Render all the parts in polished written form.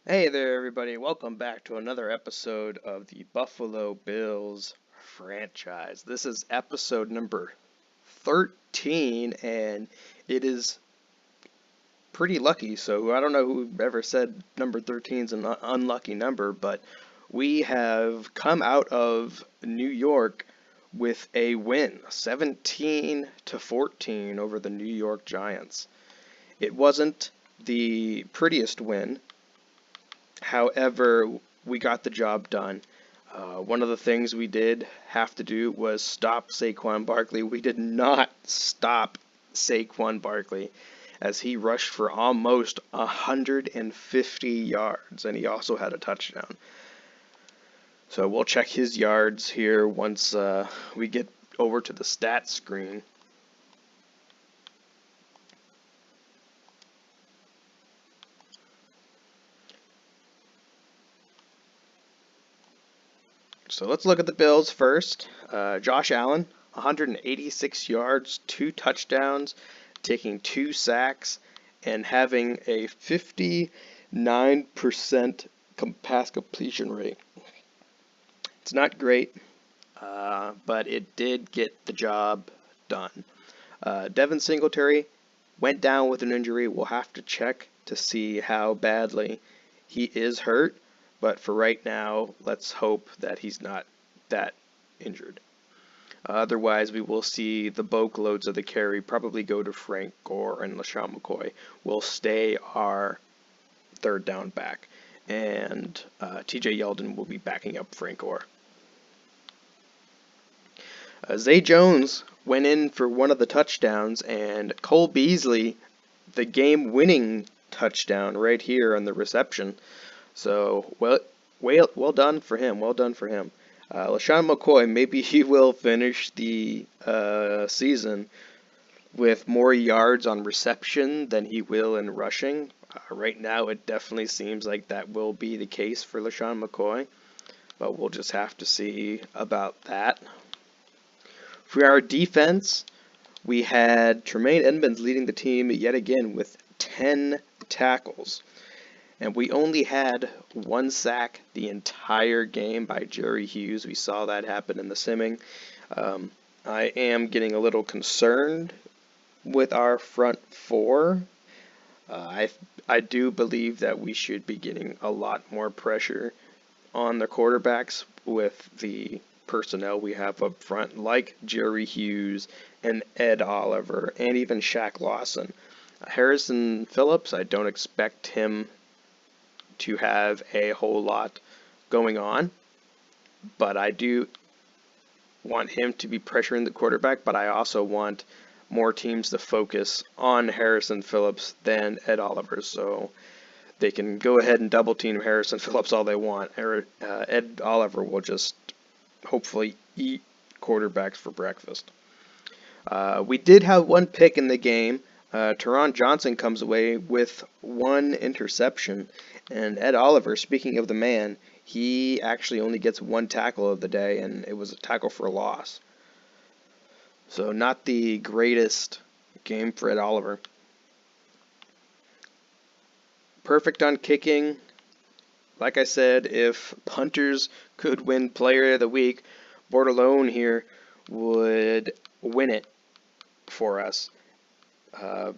Hey there, everybody. Welcome back to another episode of the Buffalo Bills franchise. This is episode number 13, and it is pretty lucky. So I don't know who ever said number 13 is an unlucky number, but we have come out of New York with a win, 17 to 14 over the New York Giants. It wasn't the prettiest win. However, we got the job done. One of the things we did have to do was stop Saquon Barkley. We did not stop Saquon Barkley as he rushed for almost 150 yards, and he also had a touchdown. So we'll check his yards here once we get over to the stats screen. So let's look at the Bills first. Josh Allen, 186 yards, 2 touchdowns, taking 2 sacks, and having a 59% pass completion rate. It's not great, but it did get the job done. Devin Singletary went down with an injury. We'll have to check to see how badly he is hurt. But for right now, let's hope that he's not that injured. Otherwise, we will see the bulk loads of the carry probably go to Frank Gore, and LaShawn McCoy will stay our third down back. And TJ Yeldon will be backing up Frank Gore. Zay Jones went in for one of the touchdowns, and Cole Beasley, the game-winning touchdown right here on the reception. So, well done for him. Well done for him. LaShawn McCoy, maybe he will finish the season with more yards on reception than he will in rushing. Right now, it definitely seems like that will be the case for LaShawn McCoy, but we'll just have to see about that. For our defense, we had Tremaine Edmonds leading the team yet again with 10 tackles. And we only had 1 sack the entire game by Jerry Hughes. We saw that happen in the simming. I am getting a little concerned with our front four. I do believe that we should be getting a lot more pressure on the quarterbacks with the personnel we have up front, like Jerry Hughes and Ed Oliver, and even Shaq Lawson. Harrison Phillips, I don't expect him to have a whole lot going on, but I do want him to be pressuring the quarterback, but I also want more teams to focus on Harrison Phillips than Ed Oliver, so they can go ahead and double team Harrison Phillips all they want. Ed Oliver will just hopefully eat quarterbacks for breakfast. We did have one pick in the game. Teron Johnson comes away with one interception, and Ed Oliver, speaking of the man, he actually only gets one tackle of the day, and it was a tackle for a loss. So not the greatest game for Ed Oliver. Perfect on kicking. Like I said, if punters could win Player of the Week, Bordelon here would win it for us.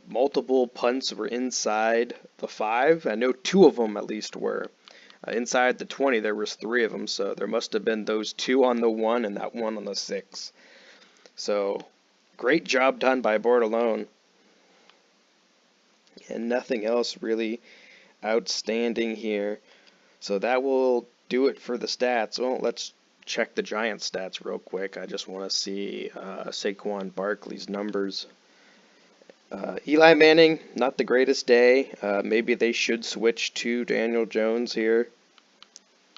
Multiple punts were inside the 5. I know 2 of them at least were. Inside the 20, there was 3 of them, so there must have been those 2 on the 1 and that 1 on the 6. So, great job done by Bordelon. And nothing else really outstanding here. So that will do it for the stats. Well, let's check the Giants stats real quick. I just want to see Saquon Barkley's numbers. Eli Manning, not the greatest day. Maybe they should switch to Daniel Jones here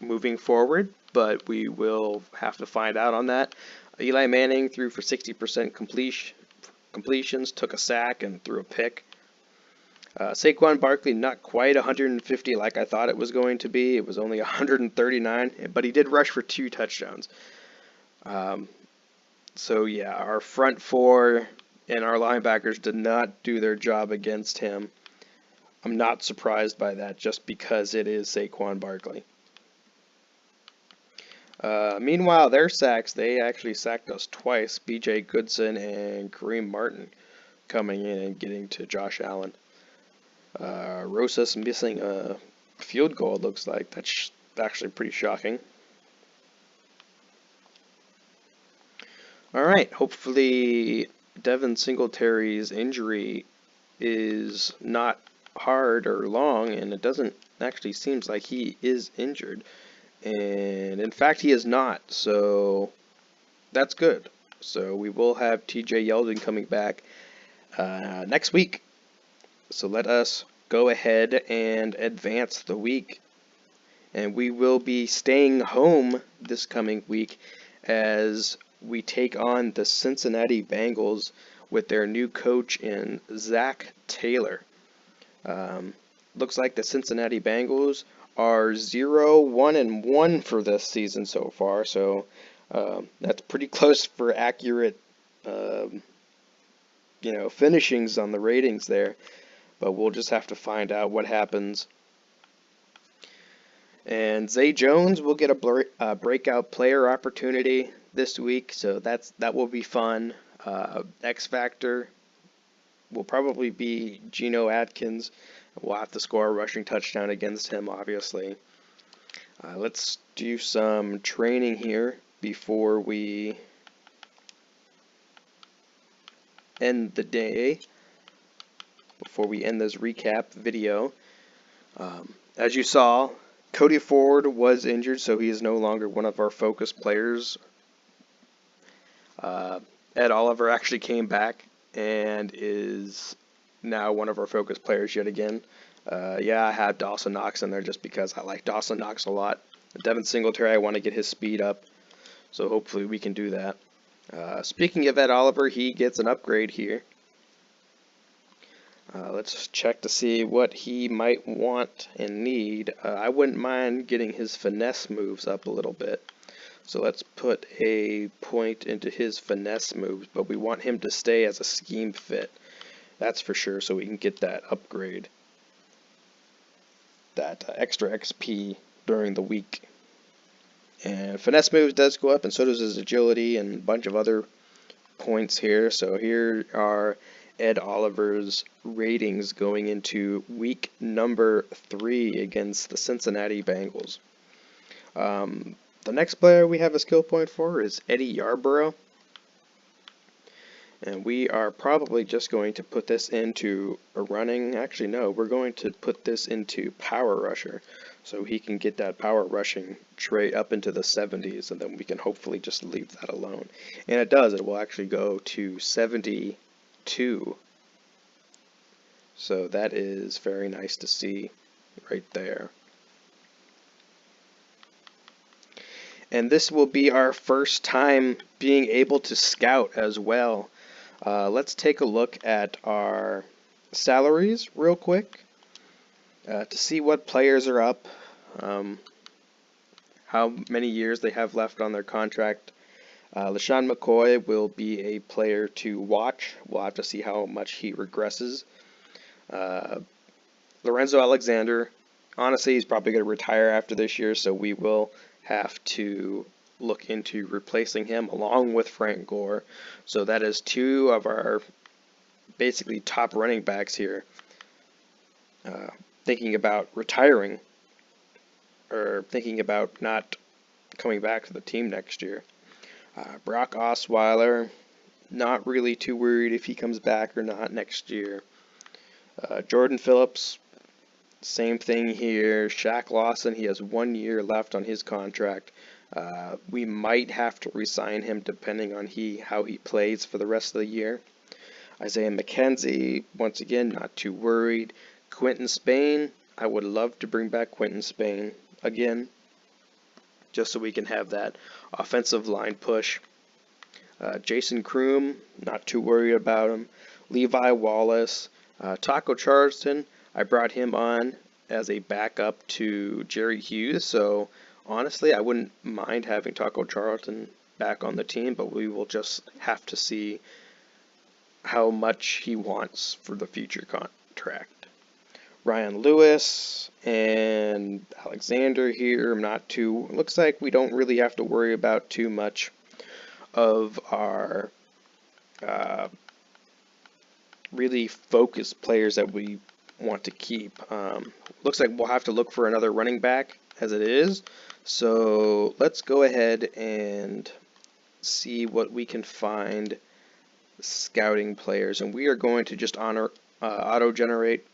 moving forward, but we will have to find out on that. Eli Manning threw for 60% completions, took a sack, and threw a pick. Saquon Barkley, not quite 150 like I thought it was going to be. It was only 139, but he did rush for 2 touchdowns. So yeah, our front 4 and our linebackers did not do their job against him. I'm not surprised by that just because it is Saquon Barkley. Meanwhile, their sacks, they actually sacked us twice. B.J. Goodson and Kareem Martin coming in and getting to Josh Allen. Rosas missing a field goal, it looks like. That's actually pretty shocking. Alright, hopefully Devin Singletary's injury is not hard or long, and it doesn't actually seems like he is injured. And in fact, he is not, so that's good. So we will have TJ Yeldon coming back next week. So let us go ahead and advance the week. And we will be staying home this coming week as we take on the Cincinnati Bengals with their new coach in Zach Taylor. Looks like the Cincinnati Bengals are 0-1-1 for this season so far, so that's pretty close for accurate, finishings on the ratings there. But we'll just have to find out what happens. And Zay Jones will get a breakout player opportunity this week, so that will be fun. X Factor will probably be Geno Atkins. We'll have to score a rushing touchdown against him, obviously. Let's do some training here before we end the day, before we end this recap video. As you saw, Cody Ford was injured, so he is no longer one of our focus players. Ed Oliver actually came back and is now one of our focus players yet again. I had Dawson Knox in there just because I like Dawson Knox a lot. Devin Singletary, I want to get his speed up, so hopefully we can do that. Speaking of Ed Oliver, he gets an upgrade here. Let's check to see what he might want and need. I wouldn't mind getting his finesse moves up a little bit. So let's put a point into his finesse moves, but we want him to stay as a scheme fit. That's for sure, so we can get that upgrade, that extra XP during the week. And finesse moves does go up, and so does his agility and a bunch of other points here. So here are Ed Oliver's ratings going into week number 3 against the Cincinnati Bengals. The next player we have a skill point for is Eddie Yarborough. And we are probably just going to put this into a running. Actually, no, we're going to put this into power rusher. So he can get that power rushing trait up into the 70s, and then we can hopefully just leave that alone. And it does. It will actually go to 72. So that is very nice to see right there. And this will be our first time being able to scout as well. Let's take a look at our salaries real quick to see what players are up, how many years they have left on their contract. LaShawn McCoy will be a player to watch. We'll have to see how much he regresses. Lorenzo Alexander, honestly, he's probably going to retire after this year, so we will have to look into replacing him along with Frank Gore. So that is 2 of our basically top running backs here thinking about retiring or thinking about not coming back to the team next year. Brock Osweiler, not really too worried if he comes back or not next year. Jordan Phillips, same thing here. Shaq Lawson, he has 1 year left on his contract. We might have to re-sign him depending on how he plays for the rest of the year. Isaiah McKenzie, once again, not too worried. Quentin Spain, I would love to bring back Quentin Spain again, just so we can have that offensive line push. Jason Kroom, not too worried about him. Levi Wallace, Taco Charleston, I brought him on as a backup to Jerry Hughes, so honestly, I wouldn't mind having Taco Charlton back on the team, but we will just have to see how much he wants for the future contract. Ryan Lewis and Alexander here. Looks like we don't really have to worry about too much of our really focused players that we want to keep. Looks like we'll have to look for another running back as it is. So let's go ahead and see what we can find scouting players. And we are going to just auto-generate.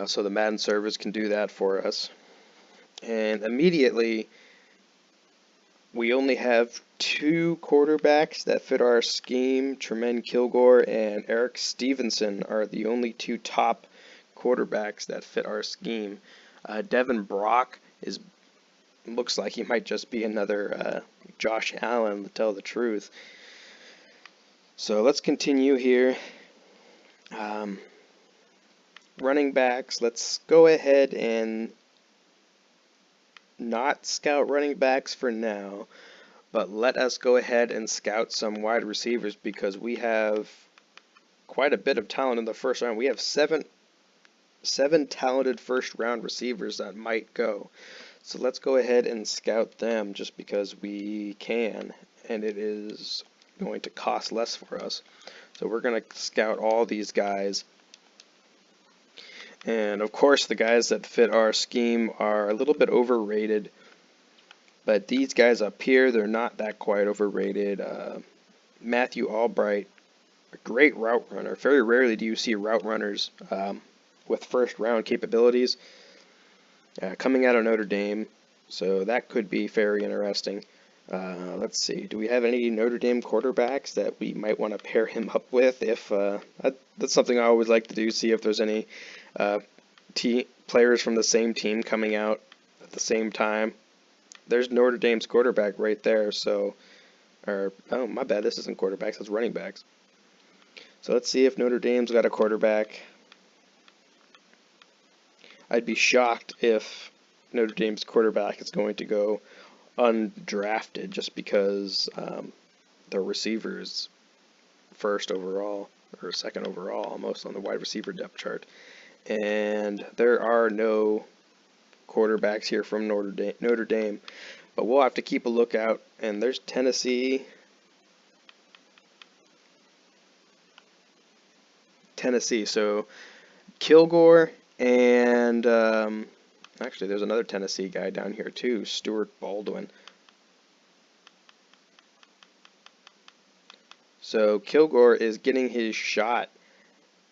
So the Madden service can do that for us. And immediately, we only have 2 quarterbacks that fit our scheme. Tremaine Kilgore and Eric Stevenson are the only 2 top quarterbacks that fit our scheme. Devin Brock looks like he might just be another Josh Allen, to tell the truth. So let's continue here. Running backs, let's go ahead and not scout running backs for now, but let us go ahead and scout some wide receivers because we have quite a bit of talent in the first round. We have seven talented first round receivers that might go. So let's go ahead and scout them just because we can, and it is going to cost less for us. So we're going to scout all these guys. And of course the guys that fit our scheme are a little bit overrated, but these guys up here, they're not that quite overrated. Matthew Albright, a great route runner. Very rarely do you see route runners with first round capabilities coming out of Notre Dame, so that could be very interesting. Let's see, do we have any Notre Dame quarterbacks that we might want to pair him up with? That's something I always like to do, see if there's any players from the same team coming out at the same time. There's Notre Dame's quarterback right there, oh, my bad, this isn't quarterbacks, that's running backs. So let's see if Notre Dame's got a quarterback. I'd be shocked if Notre Dame's quarterback is going to go undrafted just because the receiver is first overall, or second overall almost on the wide receiver depth chart. And there are no quarterbacks here from Notre Dame, but we'll have to keep a lookout. And there's Tennessee. So Kilgore and actually there's another Tennessee guy down here too, Stuart Baldwin. So Kilgore is getting his shot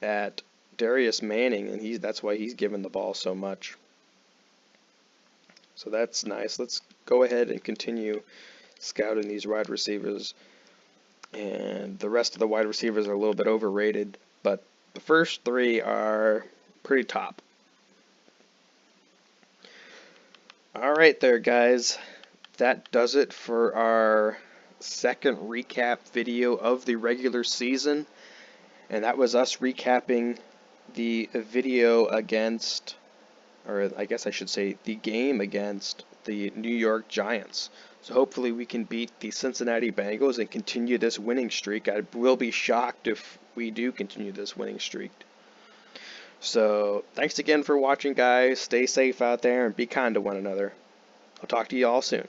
at Darius Manning, and that's why he's given the ball so much. So that's nice. Let's go ahead and continue scouting these wide receivers. And the rest of the wide receivers are a little bit overrated, but the first 3 are pretty top. Alright there, guys. That does it for our second recap video of the regular season. And that was us recapping the video against, or I guess I should say, the game against the New York Giants. So hopefully we can beat the Cincinnati Bengals and continue this winning streak. I will be shocked if we do continue this winning streak. So thanks again for watching, guys. Stay safe out there and be kind to one another. I'll talk to you all soon.